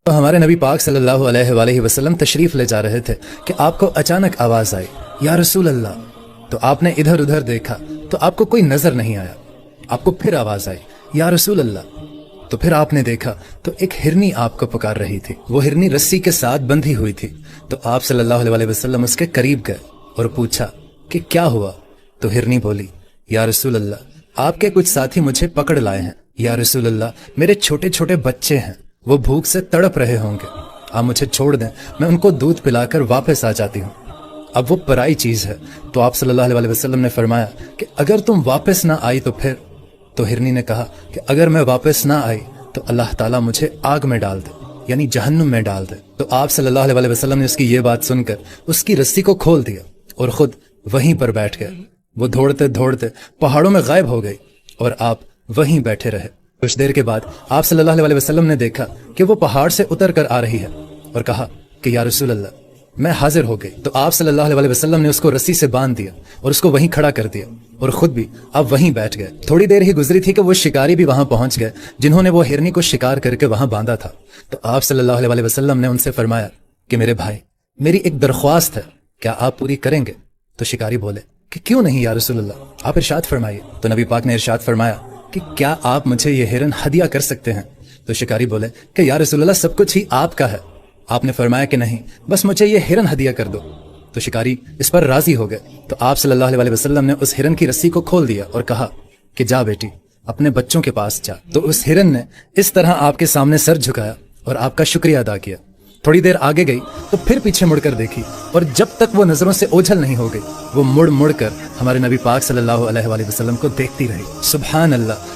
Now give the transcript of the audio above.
تو ہمارے نبی پاک صلی اللہ علیہ وآلہ وسلم تشریف لے جا رہے تھے کہ آپ کو اچانک آواز آئی یا رسول اللہ. تو آپ نے ادھر ادھر دیکھا تو آپ کو کوئی نظر نہیں آیا. آپ کو پھر آواز آئی یا رسول اللہ. تو پھر آپ نے دیکھا تو ایک ہرنی آپ کو پکار رہی تھی. وہ ہرنی رسی کے ساتھ بندھی ہوئی تھی. تو آپ صلی اللہ علیہ وسلم اس کے قریب گئے اور پوچھا کہ کیا ہوا. تو ہرنی بولی یا رسول اللہ آپ کے کچھ ساتھی مجھے پکڑ لائے ہیں. یا رسول اللہ میرے چھوٹے چھوٹے بچے ہیں, وہ بھوک سے تڑپ رہے ہوں گے, آپ مجھے چھوڑ دیں, میں ان کو دودھ پلا کر واپس آ جاتی ہوں. اب وہ پرائی چیز ہے. تو آپ صلی اللہ علیہ وسلم نے فرمایا کہ اگر تم واپس نہ آئی تو پھر. تو ہرنی نے کہا کہ اگر میں واپس نہ آئی تو اللہ تعالیٰ مجھے آگ میں ڈال دے, یعنی جہنم میں ڈال دے. تو آپ صلی اللہ علیہ وسلم نے اس کی یہ بات سن کر اس کی رسی کو کھول دیا اور خود وہیں پر بیٹھ گئے. وہ دوڑتے دوڑتے پہاڑوں میں غائب ہو گئی اور آپ وہیں بیٹھے رہے. کچھ دیر کے بعد آپ صلی اللہ علیہ وسلم نے دیکھا کہ وہ پہاڑ سے اتر کر آ رہی ہے اور کہا کہ یا رسول اللہ میں حاضر ہو گئی. تو آپ صلی اللہ علیہ وسلم نے اس کو رسی سے باندھ دیا اور اس کو وہیں کھڑا کر دیا اور خود بھی آپ وہیں بیٹھ گئے. تھوڑی دیر ہی گزری تھی کہ وہ شکاری بھی وہاں پہنچ گئے جنہوں نے وہ ہرنی کو شکار کر کے وہاں باندھا تھا. تو آپ صلی اللہ علیہ وسلم نے ان سے فرمایا کہ میرے بھائی میری ایک درخواست ہے, کیا آپ پوری کریں گے؟ تو شکاری بولے کہ کیوں نہیں یا رسول اللہ, آپ ارشاد فرمائیے. تو نبی پاک نے ارشاد فرمایا کہ کیا آپ مجھے یہ ہرن ہدیہ کر سکتے ہیں؟ تو شکاری بولے کہ یا رسول اللہ سب کچھ ہی آپ کا ہے. آپ نے فرمایا کہ نہیں, بس مجھے یہ ہرن ہدیہ کر دو. تو شکاری اس پر راضی ہو گئے. تو آپ صلی اللہ علیہ وسلم نے اس ہرن کی رسی کو کھول دیا اور کہا کہ جا بیٹی اپنے بچوں کے پاس جا. تو اس ہرن نے اس طرح آپ کے سامنے سر جھکایا اور آپ کا شکریہ ادا کیا. تھوڑی دیر آگے گئی تو پھر پیچھے مڑ کر دیکھی, اور جب تک وہ نظروں سے اوجھل نہیں ہو گئی وہ مڑ مڑ کر ہمارے نبی پاک صلی اللہ علیہ وآلہ وسلم کو دیکھتی رہی. سبحان اللہ.